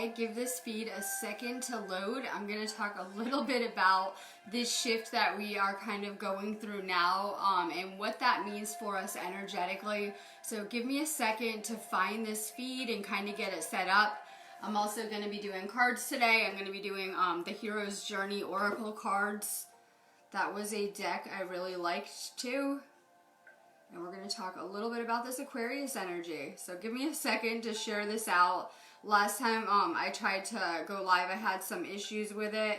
Hi, give this feed a second to load. I'm going to talk a little bit about this shift that we are kind of going through now and what that means for us energetically. So give me a second to find this feed and kind of get it set up. I'm also going to be doing cards today. I'm going to be doing the Hero's Journey Oracle cards. That was a deck I really liked too. And we're going to talk a little bit about this Aquarius energy. So give me a second to share this out. Last time I tried to go live, I had some issues with it.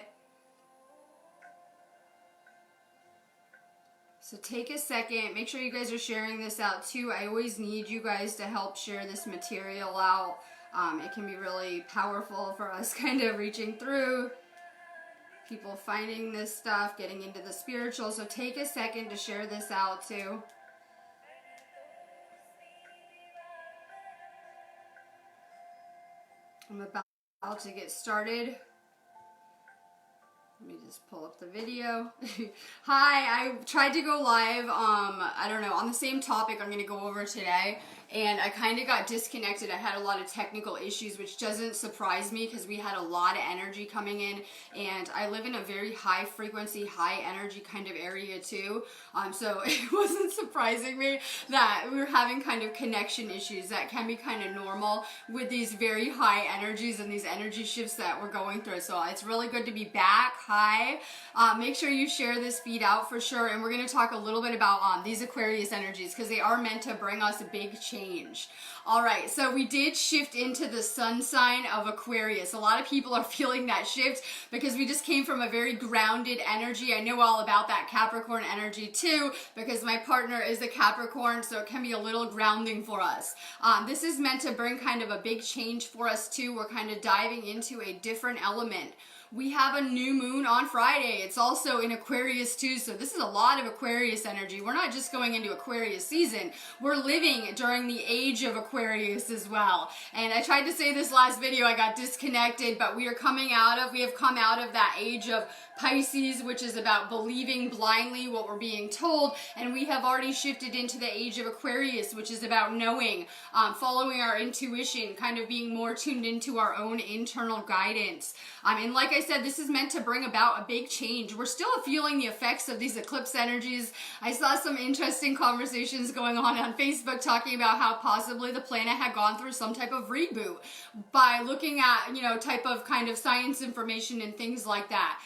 So take a second. Make sure you guys are sharing this out too. I always need you guys to help share this material out. It can be really powerful for us kind of reaching through. People finding this stuff, getting into the spiritual. So take a second to share this out too. I'm about to get started. Let me just pull up the video. Hi, I tried to go live, I don't know, on the same topic I'm going to go over today, and I kind of got disconnected. I had a lot of technical issues, which doesn't surprise me because we had a lot of energy coming in, and I live in a very high frequency, high energy kind of area too, so it wasn't surprising me that we were having kind of connection issues. That can be kind of normal with these very high energies and these energy shifts that we're going through, so it's really good to be back. Hi. Make sure you share this feed out for sure, and we're going to talk a little bit about these Aquarius energies because they are meant to bring us a big change. Alright, so we did shift into the sun sign of Aquarius. A lot of people are feeling that shift because we just came from a very grounded energy. I know all about that Capricorn energy too because my partner is a Capricorn, so it can be a little grounding for us. This is meant to bring kind of a big change for us too. We're kind of diving into a different element. We have a new moon on Friday. It's also in Aquarius too, so this is a lot of Aquarius energy. We're not just going into Aquarius season. We're living during the age of Aquarius as well. And I tried to say this last video, I got disconnected, but we have come out of that age of Pisces, which is about believing blindly what we're being told, and we have already shifted into the age of Aquarius, which is about knowing, following our intuition, kind of being more tuned into our own internal guidance. And like I said, this is meant to bring about a big change. We're still feeling the effects of these eclipse energies. I saw some interesting conversations going on Facebook talking about how possibly the planet had gone through some type of reboot by looking at, type of kind of science information and things like that.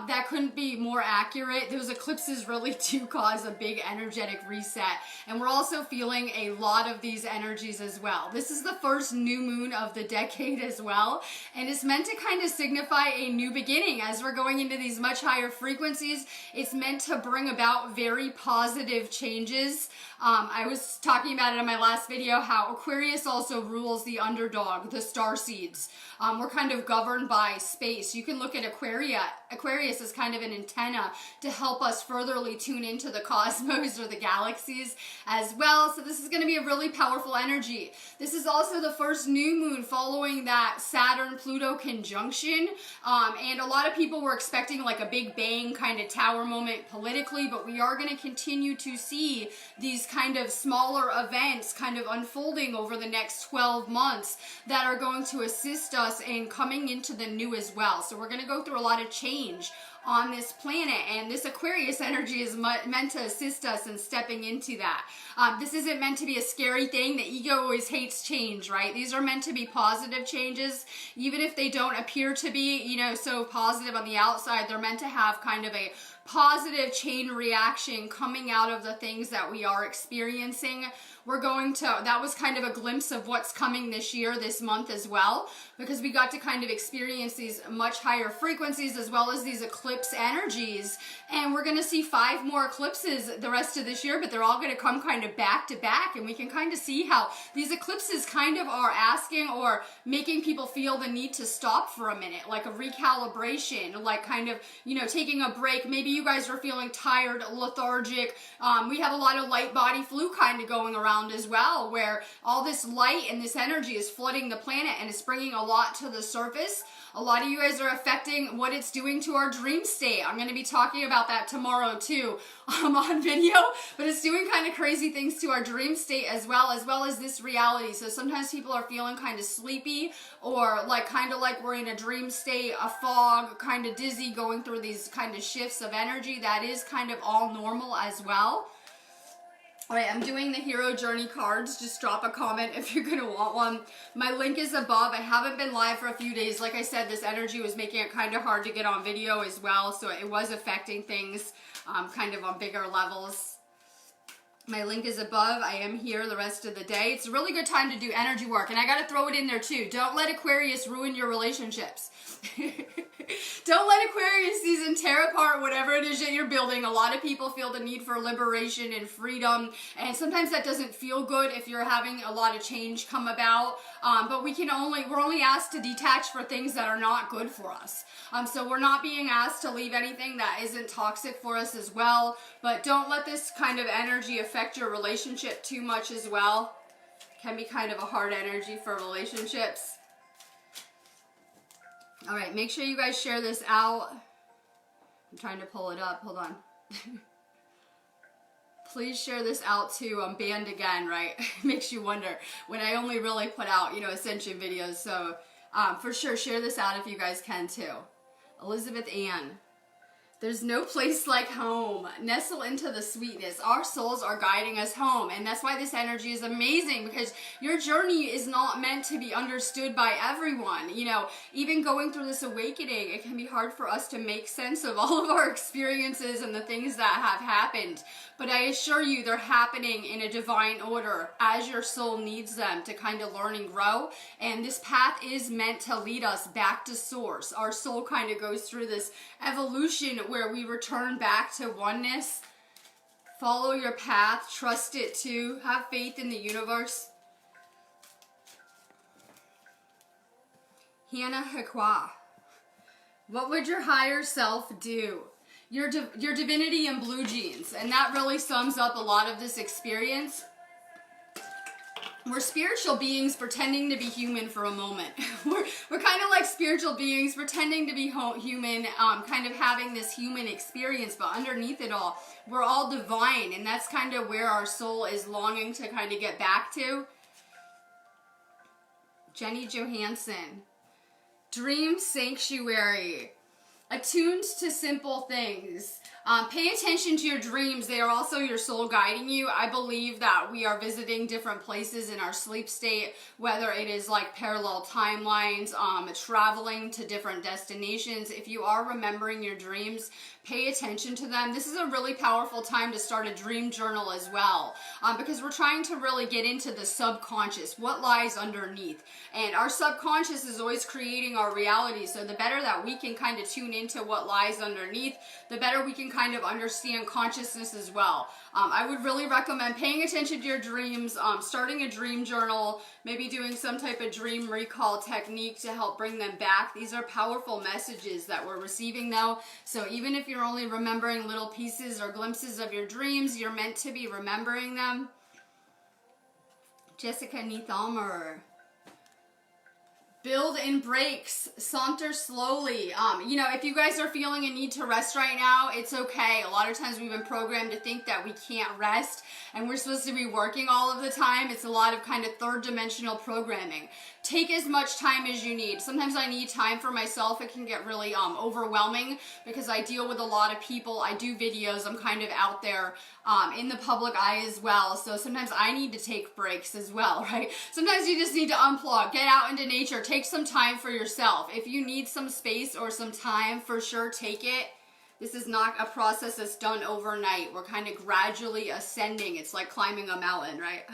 That couldn't be more accurate. Those eclipses really do cause a big energetic reset. And we're also feeling a lot of these energies as well. This is the first new moon of the decade as well. And it's meant to kind of signify a new beginning. As we're going into these much higher frequencies, it's meant to bring about very positive changes. I was talking about it in my last video, how Aquarius also rules the underdog, the star seeds. We're kind of governed by space. You can look at Aquarius as kind of an antenna to help us furtherly tune into the cosmos or the galaxies as well. So this is going to be a really powerful energy. This is also the first new moon following that Saturn-Pluto conjunction. And a lot of people were expecting like a big bang kind of tower moment politically, but we are going to continue to see these kind of smaller events kind of unfolding over the next 12 months that are going to assist us in coming into the new as well. So we're going to go through a lot of change on this planet, and this Aquarius energy is meant to assist us in stepping into that. This isn't meant to be a scary thing. The ego always hates change, right? These are meant to be positive changes, even if they don't appear to be, so positive on the outside. They're meant to have kind of a positive chain reaction coming out of the things that we are experiencing. That was kind of a glimpse of what's coming this month as well, because we got to kind of experience these much higher frequencies as well as these eclipse energies. And we're going to see 5 more eclipses the rest of this year, but they're all going to come kind of back to back. And we can kind of see how these eclipses kind of are asking or making people feel the need to stop for a minute, like a recalibration, like kind of, taking a break. Maybe you you guys are feeling tired, lethargic. We have a lot of light body flu kind of going around as well, where all this light and this energy is flooding the planet and it's bringing a lot to the surface. A lot of you guys are affecting what it's doing to our dream state. I'm going to be talking about that tomorrow too on video, but it's doing kind of crazy things to our dream state as well as this reality. So sometimes people are feeling kind of sleepy or like kind of like we're in a dream state, a fog, kind of dizzy, going through these kind of shifts of energy. That is kind of all normal as well. All right, I'm doing the Hero Journey cards. Just drop a comment if you're going to want one. My link is above. I haven't been live for a few days. Like I said, this energy was making it kind of hard to get on video as well, so it was affecting things kind of on bigger levels. My link is above. I am here the rest of the day. It's a really good time to do energy work, and I got to throw it in there too. Don't let Aquarius ruin your relationships. Don't let Aquarius season tear apart whatever it is that you're building. A lot of people feel the need for liberation and freedom, and sometimes that doesn't feel good if you're having a lot of change come about. But we're only asked to detach for things that are not good for us. So we're not being asked to leave anything that isn't toxic for us as well. But don't let this kind of energy affect your relationship too much as well. Can be kind of a hard energy for relationships. All right, make sure you guys share this out. I'm trying to pull it up. Hold on. Please share this out too. I'm banned again, right? Makes you wonder when I only really put out, Ascension videos. So for sure, share this out if you guys can too. Elizabeth Ann. There's no place like home. Nestle into the sweetness. Our souls are guiding us home. And that's why this energy is amazing, because your journey is not meant to be understood by everyone. Even going through this awakening, it can be hard for us to make sense of all of our experiences and the things that have happened. But I assure you, they're happening in a divine order as your soul needs them to kind of learn and grow. And this path is meant to lead us back to source. Our soul kind of goes through this evolution where we return back to oneness. Follow your path, trust it too, have faith in the universe. Hannah Haqua. What would your higher self do? Your divinity in blue jeans. And that really sums up a lot of this experience. We're spiritual beings pretending to be human for a moment. We're kind of like spiritual beings pretending to be human, kind of having this human experience, but underneath it all, we're all divine, and that's kind of where our soul is longing to kind of get back to. Jenny Johansson. Dream Sanctuary. Attuned to simple things. Pay attention to your dreams. They are also your soul guiding you. I believe that we are visiting different places in our sleep state, whether it is like parallel timelines, traveling to different destinations. If you are remembering your dreams, pay attention to them. This is a really powerful time to start a dream journal as well, because we're trying to really get into the subconscious, what lies underneath. And our subconscious is always creating our reality, so the better that we can kind of tune into what lies underneath, the better we can kind of understand consciousness as well. I would really recommend paying attention to your dreams, starting a dream journal, maybe doing some type of dream recall technique to help bring them back. These are powerful messages that we're receiving though. So even if you're only remembering little pieces or glimpses of your dreams, you're meant to be remembering them. Jessica Neithalmer. Build in breaks, saunter slowly. If you guys are feeling a need to rest right now, it's okay. A lot of times we've been programmed to think that we can't rest and we're supposed to be working all of the time. It's a lot of kind of third dimensional programming. Take as much time as you need. Sometimes I need time for myself. It can get really overwhelming because I deal with a lot of people. I do videos. I'm kind of out there in the public eye as well. So sometimes I need to take breaks as well, right? Sometimes you just need to unplug, get out into nature, take some time for yourself. If you need some space or some time, for sure, take it. This is not a process that's done overnight. We're kind of gradually ascending. It's like climbing a mountain, right?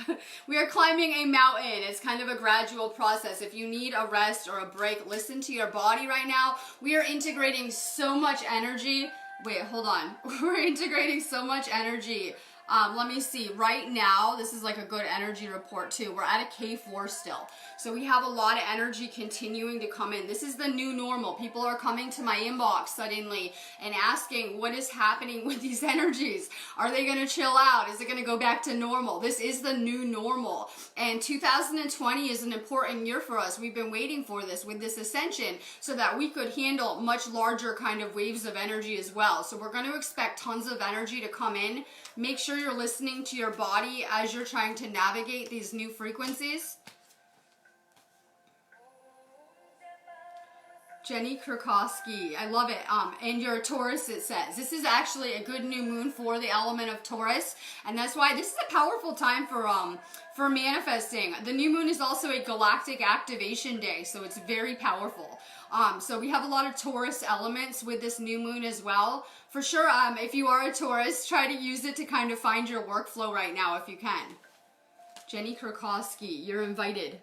We are climbing a mountain. It's kind of a gradual process. If you need a rest or a break, listen to your body right now. We are integrating so much energy. Wait, hold on. We're integrating so much energy Let me see. Right now, this is like a good energy report too. We're at a K4 still. So we have a lot of energy continuing to come in. This is the new normal. People are coming to my inbox suddenly and asking what is happening with these energies. Are they going to chill out? Is it going to go back to normal? This is the new normal. And 2020 is an important year for us. We've been waiting for this with this ascension so that we could handle much larger kind of waves of energy as well. So we're going to expect tons of energy to come in. Make sure you're listening to your body as you're trying to navigate these new frequencies. Jenny Krakowski, I love it. And your Taurus, it says. This is actually a good new moon for the element of Taurus. And that's why this is a powerful time for manifesting. The new moon is also a galactic activation day, so it's very powerful. So we have a lot of Taurus elements with this new moon as well. For sure, if you are a Taurus, try to use it to kind of find your workflow right now if you can. Jenny Krakowski, you're invited.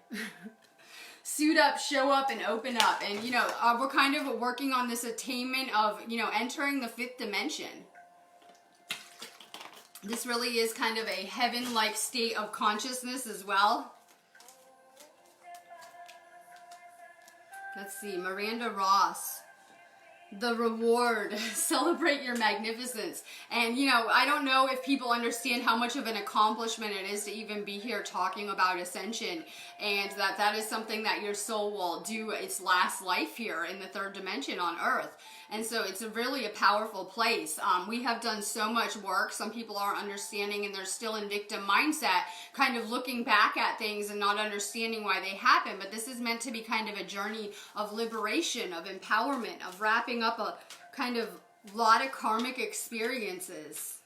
Suit up, show up, and open up. And, you know, we're kind of working on this attainment of, you know, entering the 5th dimension. This really is kind of a heaven-like state of consciousness as well. Let's see, Miranda Ross. The reward. Celebrate your magnificence. And, you know, I don't know if people understand how much of an accomplishment it is to even be here talking about ascension, and that is something that your soul will do its last life here in the 3rd dimension on Earth. And so it's really a powerful place. We have done so much work. Some people aren't understanding and they're still in victim mindset, kind of looking back at things and not understanding why they happen. But this is meant to be kind of a journey of liberation, of empowerment, of wrapping up a kind of lot of karmic experiences.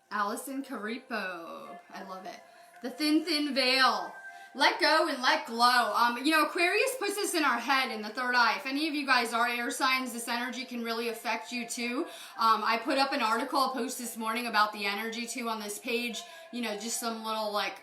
Allison Caripo, I love it. The thin veil. Let go and let glow. You know, Aquarius puts this in our head in the 3rd eye. If any of you guys are air signs, this energy can really affect you too. I put up an article, a post this morning about the energy too on this page. You know, just some little like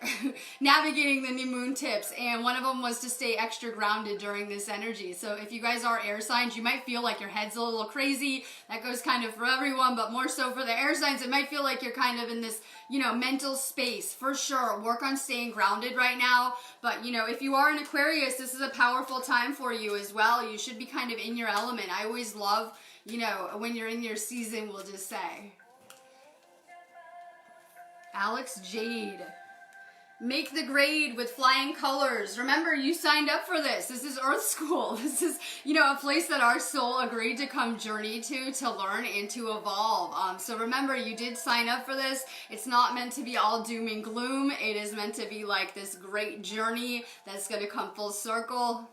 navigating the new moon tips. And one of them was to stay extra grounded during this energy. So if you guys are air signs, you might feel like your head's a little crazy. That goes kind of for everyone, but more so for the air signs, it might feel like you're kind of in this, you know, mental space. For sure, work on staying grounded right now. But, you know, if you are an Aquarius, this is a powerful time for you as well. You should be kind of in your element. I always love, you know, when you're in your season, we'll just say. Alex Jade. Make the grade with flying colors. Remember, you signed up for this. This is Earth School. This is, you know, a place that our soul agreed to come journey to learn and to evolve. So remember, you did sign up for this. It's not meant to be all doom and gloom. It is meant to be like this great journey that's going to come full circle.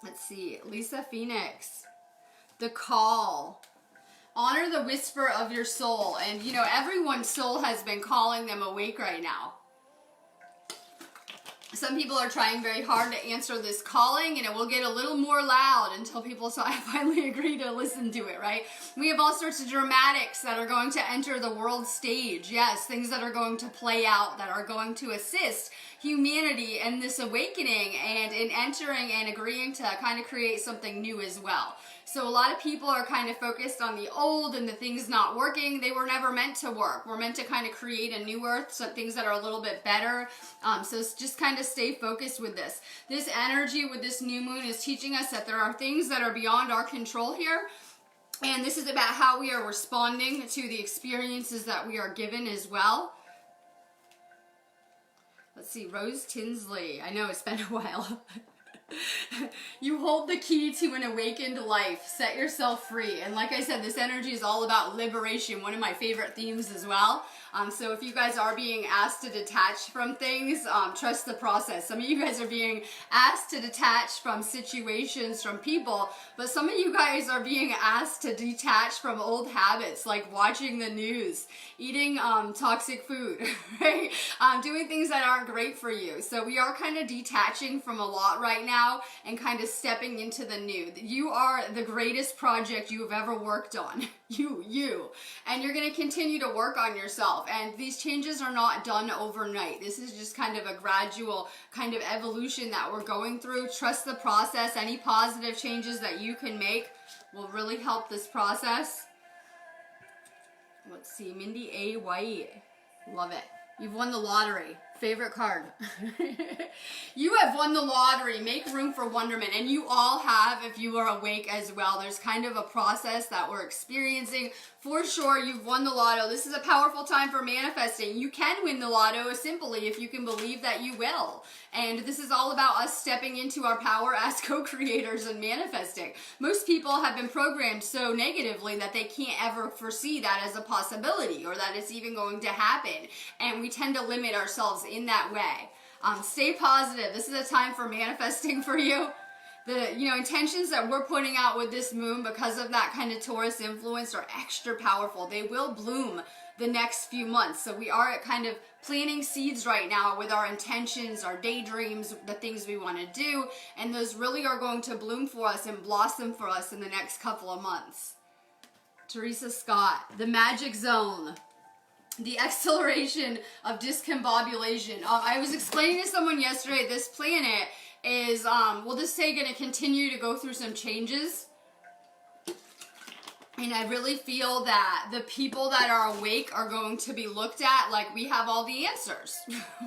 Let's see. Lisa Phoenix. The Call. Honor the whisper of your soul. And, you know, everyone's soul has been calling them awake right now. Some people are trying very hard to answer this calling, and it will get a little more loud until people finally agree to listen to it, right? We have all sorts of dramatics that are going to enter the world stage. Yes, things that are going to play out, that are going to assist humanity in this awakening and in entering and agreeing to kind of create something new as well. So a lot of people are kind of focused on the old and the things not working. They were never meant to work. We're meant to kind of create a new earth, so things that are a little bit better. So just kind of stay focused with this. This energy with this new moon is teaching us that there are things that are beyond our control here. And this is about how we are responding to the experiences that we are given as well. Let's see, Rose Tinsley. I know it's been a while. You hold the key to an awakened life. Set yourself free. And like I said, this energy is all about liberation, one of my favorite themes as well. So if you guys are being asked to detach from things, trust the process. Some of you guys are being asked to detach from situations, from people, but some of you guys are being asked to detach from old habits like watching the news, eating toxic food, right? Doing things that aren't great for you. So we are kind of detaching from a lot right now and kind of stepping into the new. You are the greatest project you have ever worked on. You. And you're going to continue to work on yourself. And these changes are not done overnight. This is just kind of a gradual kind of evolution that we're going through. Trust the process. Any positive changes that you can make will really help this process. Let's see, Mindy A. White. Love it. You've won the lottery. Favorite card. You have won the lottery. Make room for wonderment. And you all have, if you are awake as well. There's kind of a process that we're experiencing. For sure, you've won the lotto. This is a powerful time for manifesting. You can win the lotto simply if you can believe that you will. And this is all about us stepping into our power as co-creators and manifesting. Most people have been programmed so negatively that they can't ever foresee that as a possibility or that it's even going to happen. And we tend to limit ourselves in that way. Stay positive. This is a time for manifesting for you. The intentions that we're putting out with this moon, because of that kind of Taurus influence, are extra powerful. They will bloom the next few months. So we are kind of planting seeds right now with our intentions, our daydreams, the things we want to do, and those really are going to bloom for us and blossom for us in the next couple of months. Teresa Scott, the magic zone. The acceleration of discombobulation. I was explaining to someone yesterday, this planet is, we'll just say, going to continue to go through some changes. And I really feel that the people that are awake are going to be looked at like we have all the answers,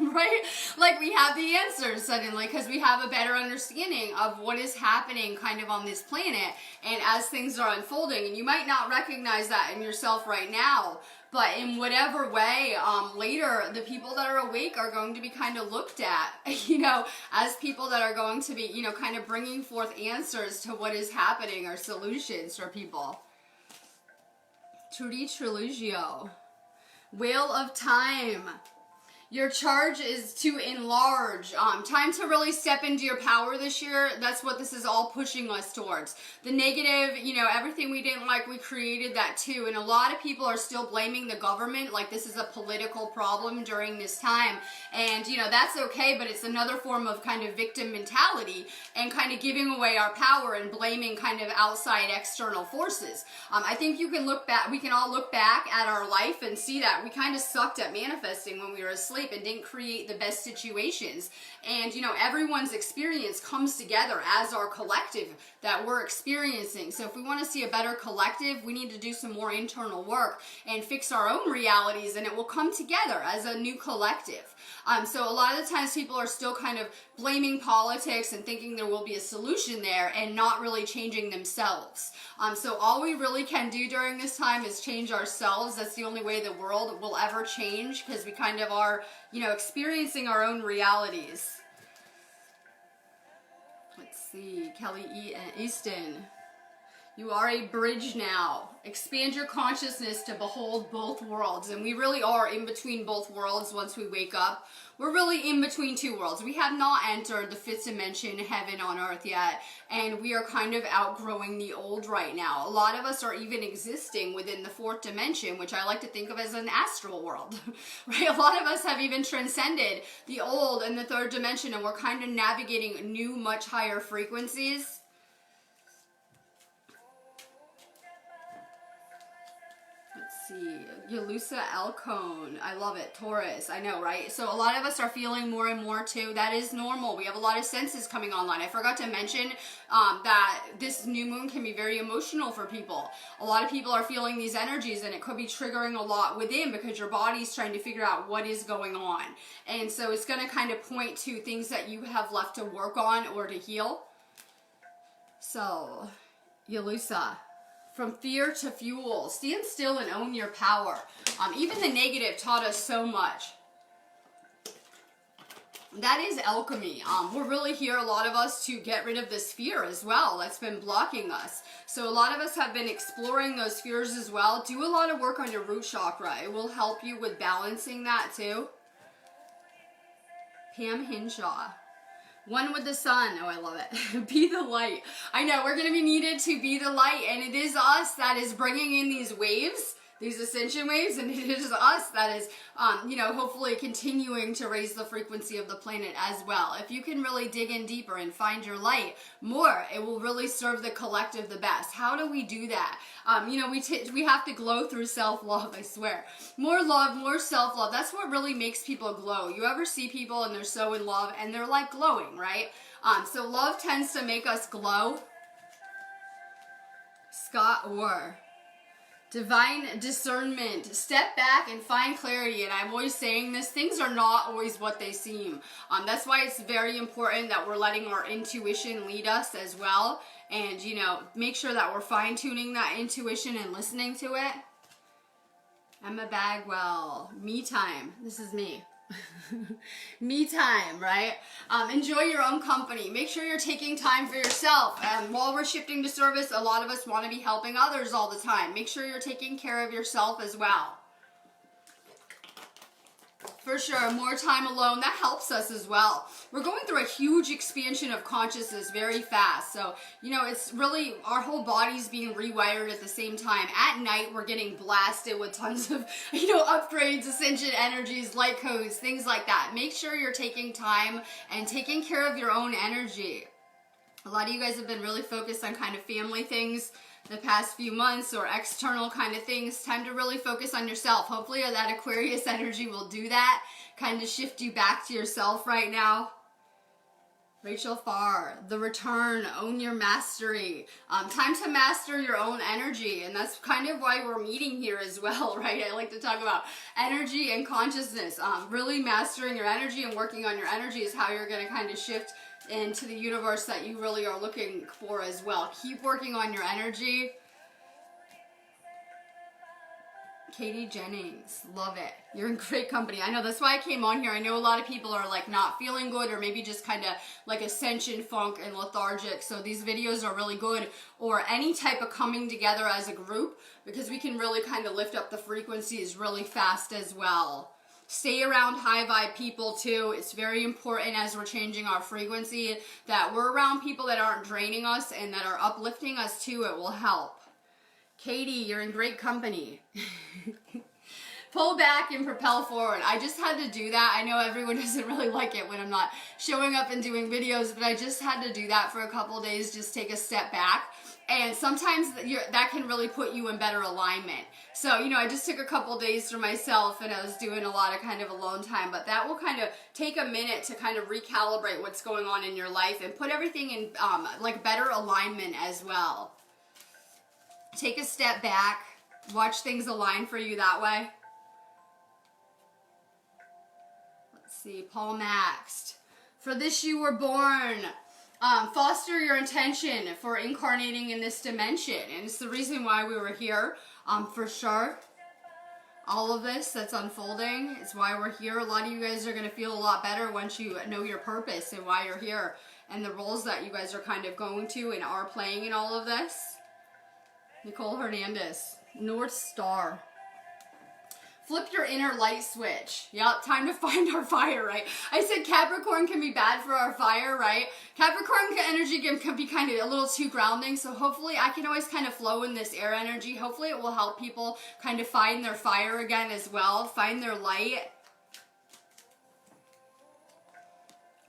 right? Like we have the answers suddenly because we have a better understanding of what is happening kind of on this planet and as things are unfolding. And you might not recognize that in yourself right now, but in whatever way, later, the people that are awake are going to be kind of looked at, as people that are going to be, kind of bringing forth answers to what is happening or solutions for people. Turi Trilugio. Wheel of Time. Your charge is to enlarge. Time to really step into your power this year. That's what this is all pushing us towards. The negative, everything we didn't like, we created that too. And a lot of people are still blaming the government like this is a political problem during this time. And, that's okay, but it's another form of kind of victim mentality and kind of giving away our power and blaming kind of outside external forces. I think we can all look back at our life and see that we kind of sucked at manifesting when we were asleep and didn't create the best situations. And, everyone's experience comes together as our collective that we're experiencing. So if we want to see a better collective, we need to do some more internal work and fix our own realities, and it will come together as a new collective. So a lot of the times people are still kind of blaming politics and thinking there will be a solution there and not really changing themselves. So all we really can do during this time is change ourselves. That's the only way the world will ever change, because we kind of are, experiencing our own realities. Let's see, Kelly Easton. You are a bridge now. Expand your consciousness to behold both worlds. And we really are in between both worlds once we wake up. We're really in between two worlds. We have not entered the fifth dimension, heaven on earth yet. And we are kind of outgrowing the old right now. A lot of us are even existing within the fourth dimension, which I like to think of as an astral world. Right? A lot of us have even transcended the old and the third dimension, and we're kind of navigating new, much higher frequencies. See, Yalusa Alcone. I love it. Taurus. I know, right? So a lot of us are feeling more and more too. That is normal. We have a lot of senses coming online. I forgot to mention that this new moon can be very emotional for people. A lot of people are feeling these energies, and it could be triggering a lot within because your body's trying to figure out what is going on. And so it's going to kind of point to things that you have left to work on or to heal. So, Yalusa. From fear to fuel. Stand still and own your power. Even the negative taught us so much. That is alchemy. We're really here, a lot of us, to get rid of this fear as well that's been blocking us. So a lot of us have been exploring those fears as well. Do a lot of work on your root chakra. It will help you with balancing that too. Pam Hinshaw. One with the sun. Oh, I love it. Be the light. I know we're going to be needed to be the light, and it is us that is bringing in these waves, these ascension waves, and it is us that is, hopefully continuing to raise the frequency of the planet as well. If you can really dig in deeper and find your light more, it will really serve the collective the best. How do we do that? We have to glow through self-love, I swear. More love, more self-love. That's what really makes people glow. You ever see people and they're so in love and they're like glowing, right? So love tends to make us glow. Scott Orr. Divine discernment. Step back and find clarity. And I'm always saying this, things are not always what they seem. That's why it's very important that we're letting our intuition lead us as well. And, you know, make sure that we're fine-tuning that intuition and listening to it. Emma Bagwell. Me time. This is me. Me time, right? Enjoy your own company. Make sure you're taking time for yourself. And while we're shifting to service, a lot of us want to be helping others all the time. Make sure you're taking care of yourself as well. For sure, more time alone, that helps us as well. We're going through a huge expansion of consciousness very fast. So, you know, it's really, our whole body's being rewired at the same time. At night, we're getting blasted with tons of, you know, upgrades, ascension energies, light codes, things like that. Make sure you're taking time and taking care of your own energy. A lot of you guys have been really focused on kind of family things the past few months or external kind of things. Time to really focus on yourself. Hopefully that Aquarius energy will do that, kind of shift you back to yourself right now. Rachel Farr, the return, own your mastery. Time to master your own energy, and that's kind of why we're meeting here as well, right? I like to talk about energy and consciousness. Really mastering your energy and working on your energy is how you're going to kind of shift into the universe that you really are looking for as well. Keep working on your energy. Katie Jennings, love it. You're in great company. I know, that's why I came on here. I know a lot of people are like not feeling good or maybe just kind of like ascension funk and lethargic. So these videos are really good, or any type of coming together as a group, because we can really kind of lift up the frequencies really fast as well. Stay around high vibe people too. It's very important as we're changing our frequency that we're around people that aren't draining us and that are uplifting us too. It will help. Katie, you're in great company. Pull back and propel forward. I just had to do that. I know everyone doesn't really like it when I'm not showing up and doing videos, but I just had to do that for a couple days, just take a step back. And sometimes that can really put you in better alignment. So, you know, I just took a couple days for myself and I was doing a lot of kind of alone time, but that will kind of take a minute to kind of recalibrate what's going on in your life and put everything in like better alignment as well. Take a step back, watch things align for you that way. Let's see, Paul Maxt. For this you were born. Foster your intention for incarnating in this dimension. And it's the reason why we were here, for sure. All of this that's unfolding, it's why we're here. A lot of you guys are going to feel a lot better once you know your purpose and why you're here. And the roles that you guys are kind of going to and are playing in all of this. Nicole Hernandez, North Star. Flip your inner light switch. Yep, time to find our fire, right? I said Capricorn can be bad for our fire, right? Capricorn energy can be kind of a little too grounding, so hopefully I can always kind of flow in this air energy. Hopefully it will help people kind of find their fire again as well, find their light.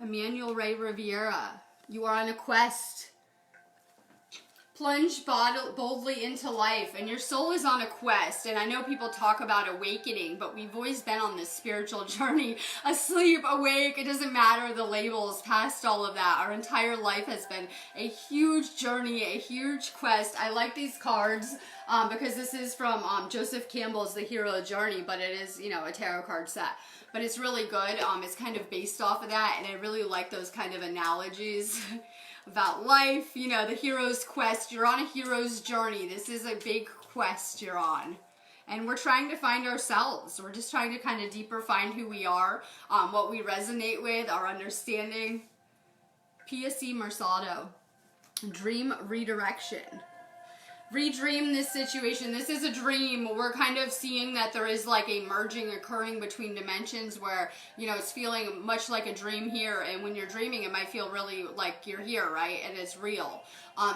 Emmanuel Ray Riviera, you are on a quest. Plunge boldly into life, and your soul is on a quest. And I know people talk about awakening, but we've always been on this spiritual journey, asleep, awake, it doesn't matter the labels, past all of that. Our entire life has been a huge journey, a huge quest. I like these cards because this is from Joseph Campbell's The Hero Journey, but it is, you know, a tarot card set. But it's really good. It's kind of based off of that, and I really like those kind of analogies. About life, you know, the hero's quest. You're on a hero's journey. This is a big quest you're on. And we're trying to find ourselves. We're just trying to kind of deeper find who we are, what we resonate with, our understanding. PSC Marsado, dream redirection. Redream this situation. This is a dream. We're kind of seeing that there is like a merging occurring between dimensions where, you know, it's feeling much like a dream here, and when you're dreaming it might feel really like you're here, right? And it's real.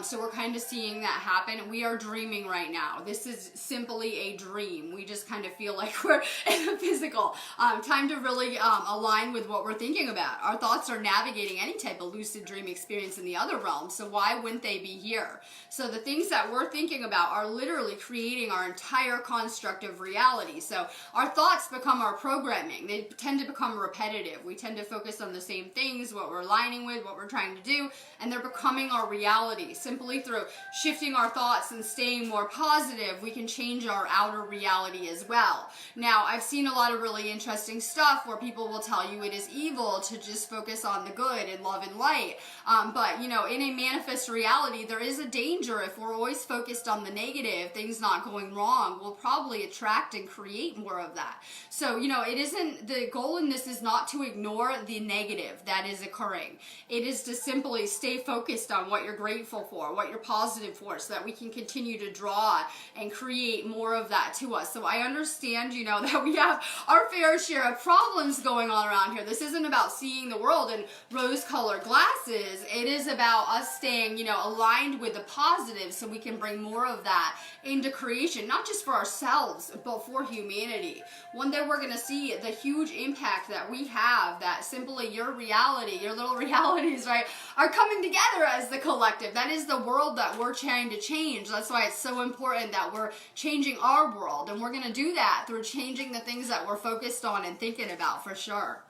So we're kind of seeing that happen. We are dreaming right now. This is simply a dream. We just kind of feel like we're in the physical. Time to really align with what we're thinking about. Our thoughts are navigating any type of lucid dream experience in the other realm, so why wouldn't they be here? So the things that we're thinking thinking about are literally creating our entire construct of reality. So our thoughts become our programming. They tend to become repetitive. We tend to focus on the same things, what we're aligning with, what we're trying to do, and they're becoming our reality. Simply through shifting our thoughts and staying more positive, we can change our outer reality as well. Now, I've seen a lot of really interesting stuff where people will tell you it is evil to just focus on the good and love and light. But, you know, in a manifest reality, there is a danger if we're always focused on the negative, things not going wrong, we'll probably attract and create more of that. So, you know, it isn't, the goal in this is not to ignore the negative that is occurring. It is to simply stay focused on what you're grateful for, what you're positive for, so that we can continue to draw and create more of that to us. So I understand, you know, that we have our fair share of problems going on around here. This isn't about seeing the world in rose-colored glasses. It is about us staying, you know, aligned with the positive so we can bring more of that into creation, not just for ourselves, but for humanity. One day we're going to see the huge impact that we have, that simply your reality, your little realities, right, are coming together as the collective. That is the world that we're trying to change. That's why it's so important that we're changing our world, and we're going to do that through changing the things that we're focused on and thinking about, for sure.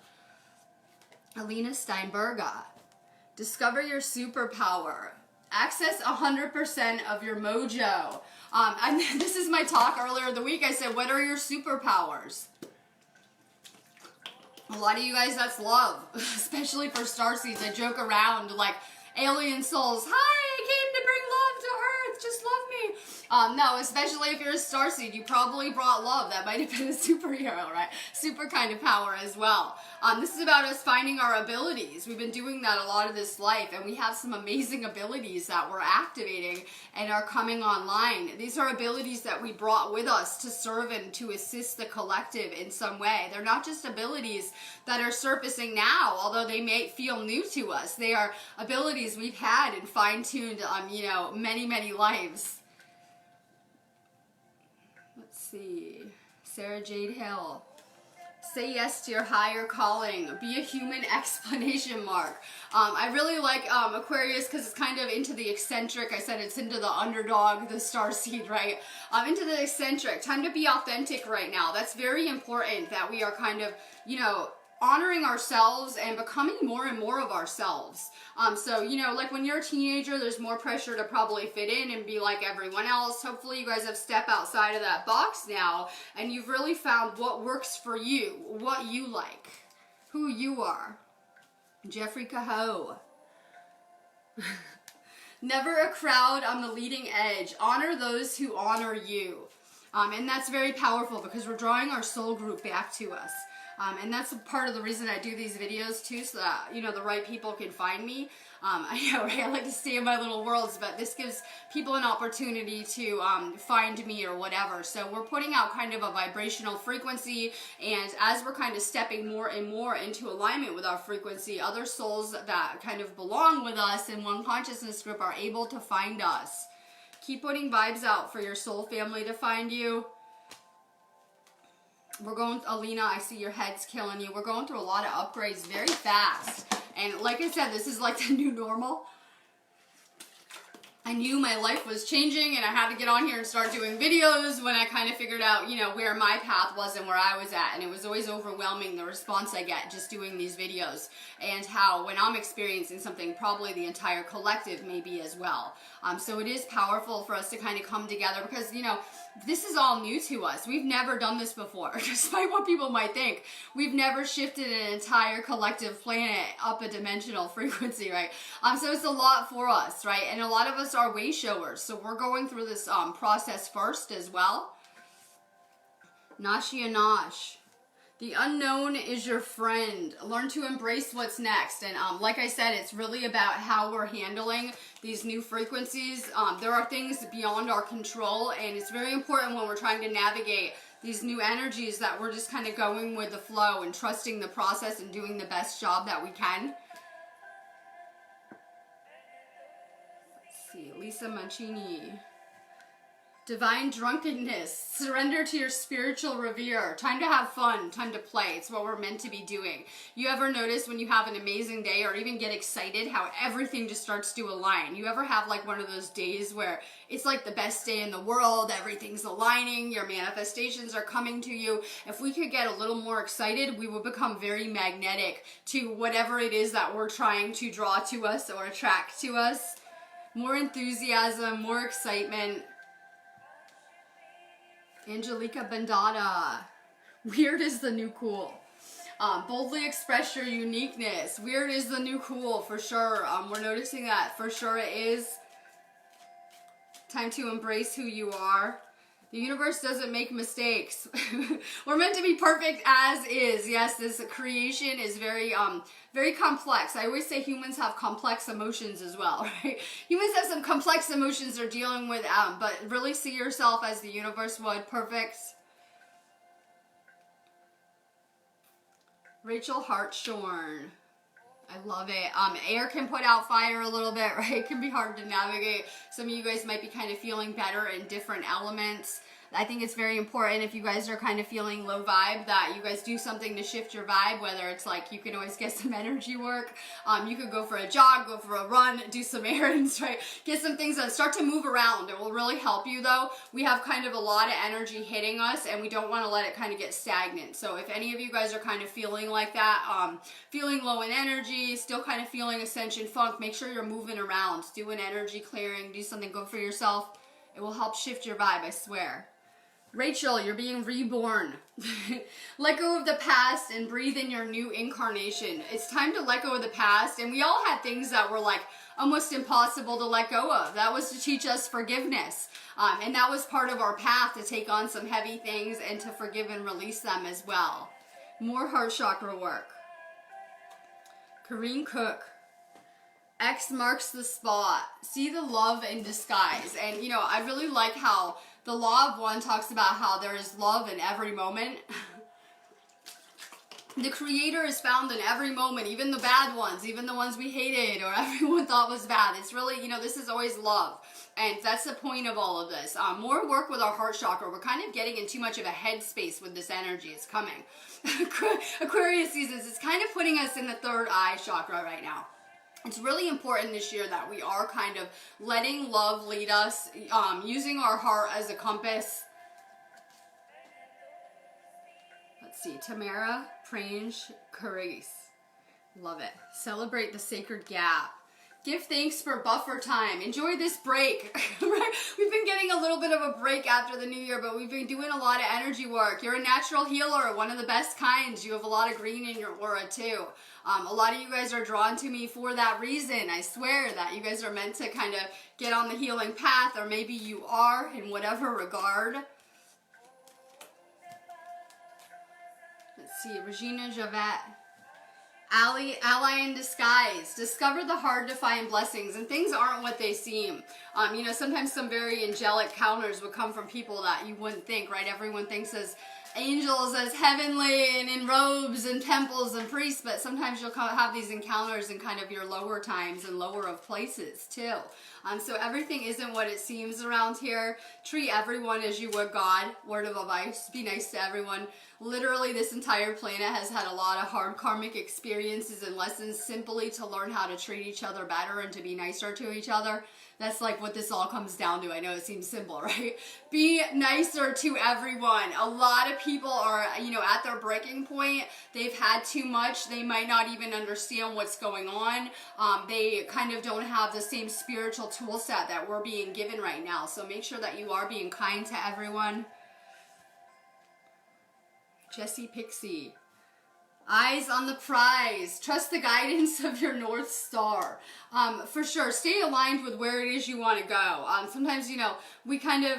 Alina Steinberga. Discover your superpower. Access 100% of your mojo. And this is my talk earlier in the week. I said, what are your superpowers? A lot of you guys, that's love, especially for starseeds. I joke around like alien souls. Hi, I came to bring love to Earth. Just love me. No, especially if you're a starseed, you probably brought love. That might have been a superhero, right? Super kind of power as well. This is about us finding our abilities. We've been doing that a lot of this life, and we have some amazing abilities that we're activating and are coming online. These are abilities that we brought with us to serve and to assist the collective in some way. They're not just abilities that are surfacing now, although they may feel new to us. They are abilities we've had and fine-tuned, you know, many, many lives. Let's see. Sarah Jade Hill. Say yes to your higher calling. Be a human, exclamation mark. I really like Aquarius because it's kind of into the eccentric. I said it's into the underdog, the starseed, right? Into the eccentric. Time to be authentic right now. That's very important that we are kind of, you know, honoring ourselves and becoming more and more of ourselves. So, you know, like when you're a teenager, there's more pressure to probably fit in and be like everyone else. Hopefully you guys have stepped outside of that box now and you've really found what works for you, what you like, who you are. Jeffrey Cahoe. Never a crowd on the leading edge. Honor those who honor you. And that's very powerful because we're drawing our soul group back to us. And that's a part of the reason I do these videos too, so that, you know, the right people can find me. I know, right? I like to stay in my little worlds, but this gives people an opportunity to find me or whatever. So we're putting out kind of a vibrational frequency, and as we're kind of stepping more and more into alignment with our frequency, other souls that kind of belong with us in one consciousness group are able to find us. Keep putting vibes out for your soul family to find you. We're going, Alina, I see your head's killing you. We're going through a lot of upgrades very fast. And like I said, this is like the new normal. I knew my life was changing and I had to get on here and start doing videos when I kind of figured out, you know, where my path was and where I was at. And it was always overwhelming, the response I get just doing these videos, and how when I'm experiencing something, probably the entire collective may be as well. So it is powerful for us to kind of come together because, you know, this is all new to us. We've never done this before, despite what people might think. We've never shifted an entire collective planet up a dimensional frequency, right? So it's a lot for us, right? And a lot of us are way showers, so we're going through this process first as well. Nashia Nash. The unknown is your friend. Learn to embrace what's next. And like I said, it's really about how we're handling these new frequencies. There are things beyond our control, and it's very important when we're trying to navigate these new energies that we're just kind of going with the flow and trusting the process and doing the best job that we can. Let's see, Lisa Mancini. Divine drunkenness. Surrender to your spiritual revere. Time to have fun. Time to play. It's what we're meant to be doing. You ever notice when you have an amazing day or even get excited how everything just starts to align? You ever have like one of those days where it's like the best day in the world, everything's aligning, your manifestations are coming to you? If we could get a little more excited, we would become very magnetic to whatever it is that we're trying to draw to us or attract to us. More enthusiasm, more excitement. Angelica Bandada. Weird is the new cool. Boldly express your uniqueness. Weird is the new cool, for sure. We're noticing that for sure it is. Time to embrace who you are. The universe doesn't make mistakes. We're meant to be perfect as is. Yes, this creation is very complex. I always say humans have complex emotions as well, right? Humans have some complex emotions they're dealing with, but really see yourself as the universe would. Perfect. Rachel Hartshorn. I love it. Air can put out fire a little bit, right? It can be hard to navigate. Some of you guys might be kind of feeling better in different elements. I think it's very important if you guys are kind of feeling low vibe that you guys do something to shift your vibe, whether it's like you can always get some energy work. You could go for a jog, go for a run, do some errands, right? Get some things done. Start to move around. It will really help you though. We have kind of a lot of energy hitting us and we don't want to let it kind of get stagnant. So if any of you guys are kind of feeling like that, feeling low in energy, still kind of feeling ascension funk, make sure you're moving around. Do an energy clearing, do something good for yourself. It will help shift your vibe, I swear. Rachel, you're being reborn. Let go of the past and breathe in your new incarnation. It's time to let go of the past, and we all had things that were like almost impossible to let go of. That was to teach us forgiveness, and that was part of our path to take on some heavy things and to forgive and release them as well. More heart chakra work. Kareen Cook. X marks the spot. See the love in disguise. And, you know, I really like how the Law of One talks about how there is love in every moment. The Creator is found in every moment, even the bad ones, even the ones we hated or everyone thought was bad. It's really, you know, this is always love. And that's the point of all of this. More work with our heart chakra. We're kind of getting in too much of a headspace with this energy. It's coming. Aquarius seasons, it's kind of putting us in the third eye chakra right now. It's really important this year that we are kind of letting love lead us, using our heart as a compass. Let's see, Tamara Prange Carice. Love it. Celebrate the sacred gap. Give thanks for buffer time. Enjoy this break. We've been getting a little bit of a break after the new year, but we've been doing a lot of energy work. You're a natural healer, one of the best kinds. You have a lot of green in your aura too. A lot of you guys are drawn to me for that reason. I swear that you guys are meant to kind of get on the healing path, or maybe you are in whatever regard. Let's see, Regina Javette. Ally in disguise. Discover the hard-to-find blessings, and things aren't what they seem. You know, sometimes some very angelic counters would come from people that you wouldn't think, right? Everyone thinks as angels as heavenly and in robes and temples and priests, but sometimes you'll have these encounters in kind of your lower times and lower of places too. So everything isn't what it seems around here. Treat everyone as you would God. Word of advice, be nice to everyone. Literally, this entire planet has had a lot of hard karmic experiences and lessons simply to learn how to treat each other better and to be nicer to each other. That's like what this all comes down to. I know it seems simple, right? Be nicer to everyone. A lot of people are, you know, at their breaking point. They've had too much. They might not even understand what's going on. They kind of don't have the same spiritual tool set that we're being given right now. So make sure that you are being kind to everyone. Jessie Pixie. Eyes on the prize. Trust the guidance of your North Star. For sure, stay aligned with where it is you want to go. Sometimes, you know, we kind of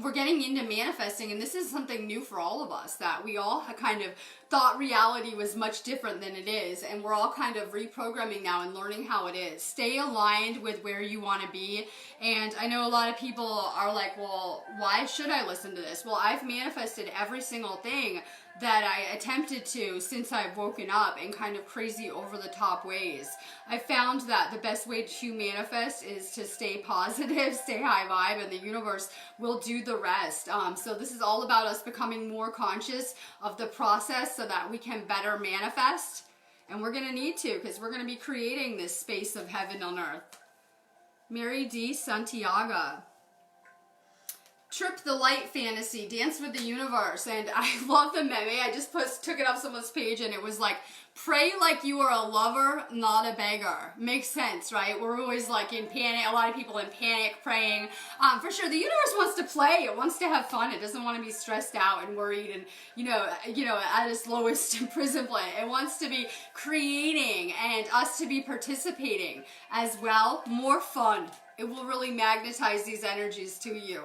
we're getting into manifesting, and this is something new for all of us, that we all kind of thought reality was much different than it is, and we're all kind of reprogramming now and learning how it is. Stay aligned with where you want to be. And I know a lot of people are like, well, why should I listen to this? Well, I've manifested every single thing that I attempted to since I've woken up in kind of crazy over the top ways. I found that the best way to manifest is to stay positive, stay high vibe, and the universe will do the rest. So this is all about us becoming more conscious of the process so that we can better manifest. And we're going to need to, because we're going to be creating this space of heaven on earth. Mary D. Santiago. Trip the Light Fantasy, Dance with the Universe. And I love the meme. I just took it off someone's page and it was like, pray like you are a lover, not a beggar. Makes sense, right? We're always like in panic. A lot of people in panic praying. For sure, the universe wants to play. It wants to have fun. It doesn't want to be stressed out and worried and, you know, at its lowest prison play. It wants to be creating and us to be participating as well. More fun. It will really magnetize these energies to you.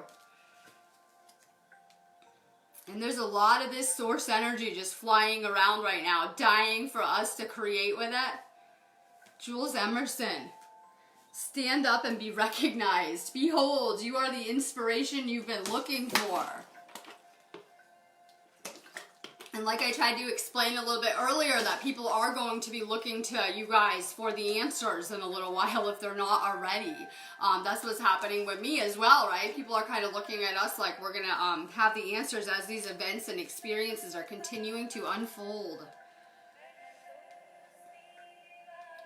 And there's a lot of this source energy just flying around right now, dying for us to create with it. Jules Emerson. Stand up and be recognized. Behold, you are the inspiration you've been looking for. And like I tried to explain a little bit earlier, that people are going to be looking to you guys for the answers in a little while if they're not already. That's what's happening with me as well, right? People are kind of looking at us like we're going to have the answers as these events and experiences are continuing to unfold.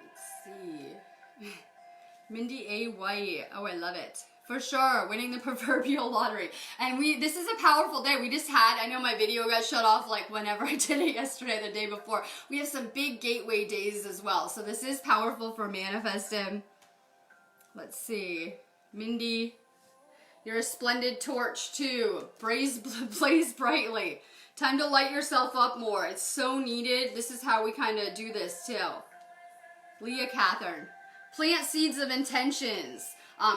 Let's see. Mindy A. White. Oh, I love it. For sure, winning the proverbial lottery. And this is a powerful day. We just had, I know my video got shut off like whenever I did it yesterday, the day before. We have some big gateway days as well. So this is powerful for manifesting. Let's see. Mindy, you're a splendid torch too. Blaze brightly. Time to light yourself up more. It's so needed. This is how we kind of do this too. Leah Catherine. Plant seeds of intentions.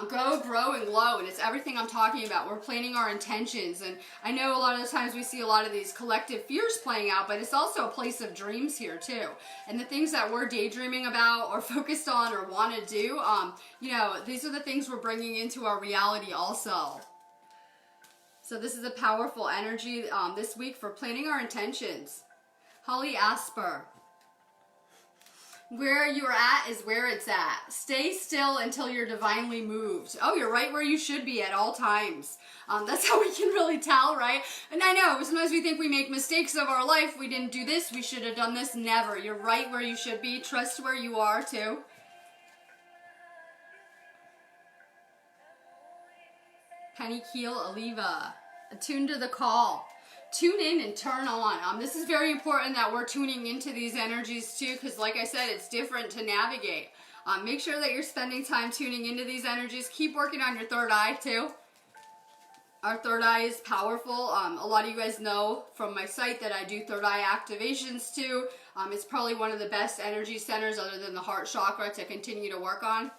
Go, grow, and glow, and it's everything I'm talking about. We're planning our intentions, and I know a lot of the times we see a lot of these collective fears playing out, but it's also a place of dreams here too. And the things that we're daydreaming about or focused on or want to do, you know, these are the things we're bringing into our reality also. So this is a powerful energy this week for planning our intentions. Holly Asper. Where you're at is where it's at. Stay still until you're divinely moved. Oh, you're right where you should be at all times. That's how we can really tell, right? And I know, sometimes we think we make mistakes of our life. We didn't do this. We should have done this. Never. You're right where you should be. Trust where you are, too. Penny Keel Oliva. Attune to the call. Tune in and turn on. This is very important that we're tuning into these energies too, because like I said, it's different to navigate. Make sure that you're spending time tuning into these energies. Keep working on your third eye too. Our third eye is powerful. A lot of you guys know from my site that I do third eye activations too. It's probably one of the best energy centers other than the heart chakra to continue to work on.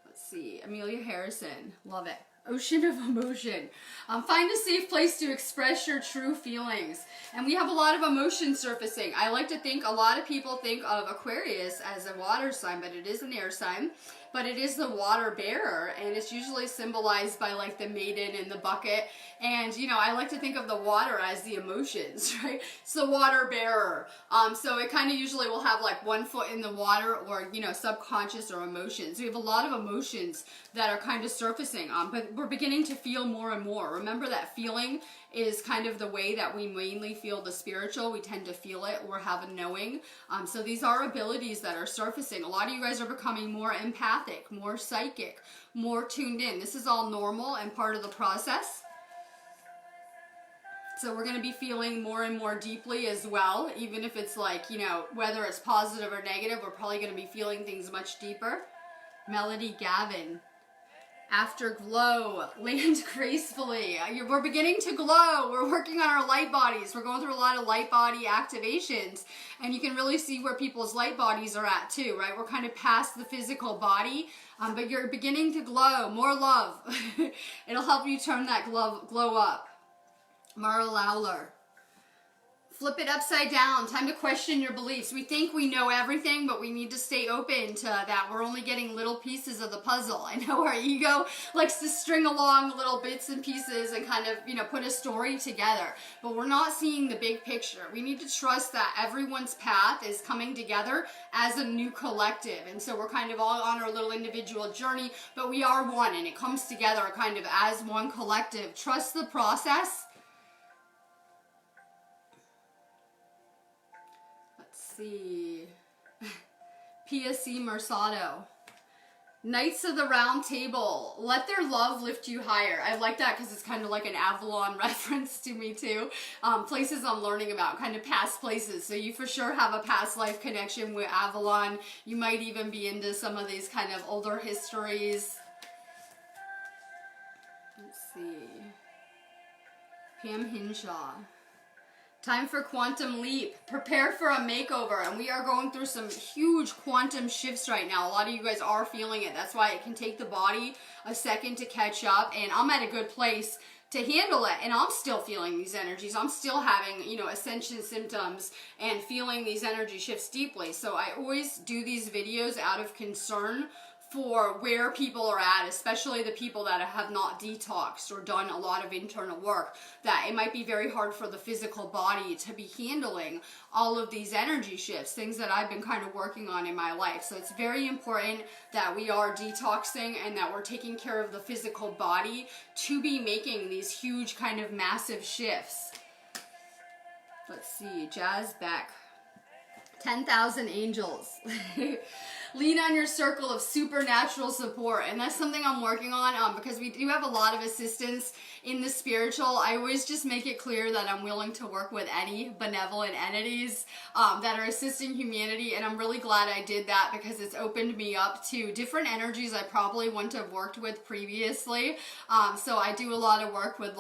Let's see, Amelia Harrison, love it. Ocean of emotion. Find a safe place to express your true feelings. And we have a lot of emotion surfacing. I like to think, a lot of people think of Aquarius as a water sign, but it is an air sign. But it is the water bearer, and it's usually symbolized by like the maiden in the bucket. And you know, I like to think of the water as the emotions, right? It's the water bearer. So it kind of usually will have like one foot in the water, or you know, subconscious or emotions. We have a lot of emotions that are kind of surfacing, but we're beginning to feel more and more. Remember that feeling is kind of the way that we mainly feel the spiritual. We tend to feel it or have a knowing. So these are abilities that are surfacing. A lot of you guys are becoming more empathic, more psychic, more tuned in. This is all normal and part of the process. So we're going to be feeling more and more deeply as well, even if it's like, you know, whether it's positive or negative, we're probably going to be feeling things much deeper. Melody Gavin. Afterglow, land gracefully. We're beginning to glow. We're working on our light bodies. We're going through a lot of light body activations, and you can really see where people's light bodies are at too, right? We're kind of past the physical body, but you're beginning to glow. More love. It'll help you turn that glow up. Mara Lawler. Flip it upside down. Time to question your beliefs. We think we know everything, but we need to stay open to that. We're only getting little pieces of the puzzle. I know our ego likes to string along little bits and pieces and kind of, put a story together, but we're not seeing the big picture. We need to trust that everyone's path is coming together as a new collective. And so we're kind of all on our little individual journey, but we are one, and it comes together kind of as one collective. Trust the process. See. P.S.C. Mersado. Knights of the Round Table. Let their love lift you higher. I like that because it's kind of like an Avalon reference to me too. Places I'm learning about, kind of past places. So you for sure have a past life connection with Avalon. You might even be into some of these kind of older histories. Let's see. Pam Hinshaw. Time for quantum leap. Prepare for a makeover. And we are going through some huge quantum shifts right now. A lot of you guys are feeling it. That's why it can take the body a second to catch up. And I'm at a good place to handle it. And I'm still feeling these energies. I'm still having, ascension symptoms and feeling these energy shifts deeply. So I always do these videos out of concern for where people are at, especially the people that have not detoxed or done a lot of internal work, that it might be very hard for the physical body to be handling all of these energy shifts, things that I've been kind of working on in my life. So it's very important that we are detoxing and that we're taking care of the physical body to be making these huge kind of massive shifts. Let's see, Jazz Beck. 10,000 angels. Lean on your circle of supernatural support. And that's something I'm working on because we do have a lot of assistance in the spiritual. I always just make it clear that I'm willing to work with any benevolent entities that are assisting humanity. And I'm really glad I did that because it's opened me up to different energies I probably wouldn't have worked with previously. So I do a lot of work with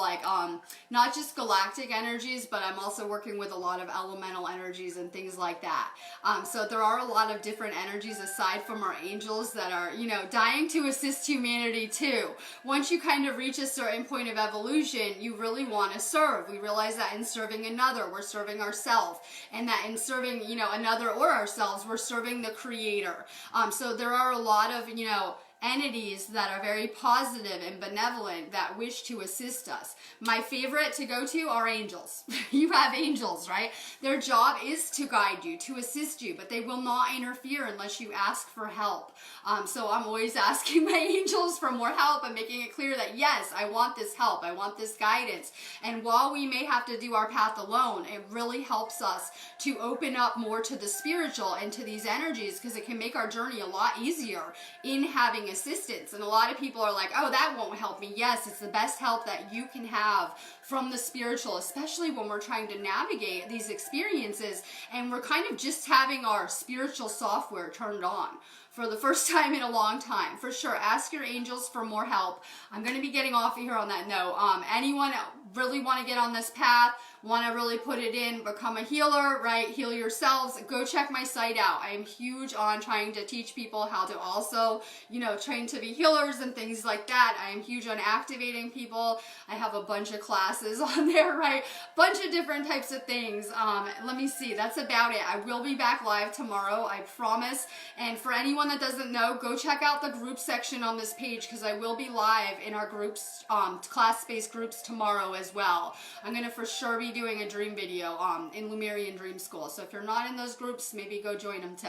not just galactic energies, but I'm also working with a lot of elemental energies and things like that. So there are a lot of different energies aside from our angels that are, dying to assist humanity too. Once you kind of reach a certain point of evolution, you really want to serve. We realize that in serving another, we're serving ourselves, and that in serving, another or ourselves, we're serving the creator. So there are a lot of, entities that are very positive and benevolent that wish to assist us. My favorite to go to are angels. You have angels, right? Their job is to guide you, to assist you, but they will not interfere unless you ask for help. So I'm always asking my angels for more help and making it clear that yes, I want this help, I want this guidance. And while we may have to do our path alone, it really helps us to open up more to the spiritual and to these energies because it can make our journey a lot easier in having assistance. And a lot of people are like, oh, that won't help me. Yes, it's the best help that you can have from the spiritual, especially when we're trying to navigate these experiences and we're kind of just having our spiritual software turned on for the first time in a long time. For sure, ask your angels for more help. I'm going to be getting off of here on that note. Anyone really want to get on this path, want to really put it in, become a healer, right? Heal yourselves. Go check my site out. I am huge on trying to teach people how to also, train to be healers and things like that. I am huge on activating people. I have a bunch of classes on there, right? Bunch of different types of things. Let me see. That's about it. I will be back live tomorrow, I promise. And for anyone that doesn't know, go check out the group section on this page because I will be live in our groups, class-based groups tomorrow as well. I'm going to for sure be doing a dream video in Lemurian Dream School. So if you're not in those groups, maybe go join them too.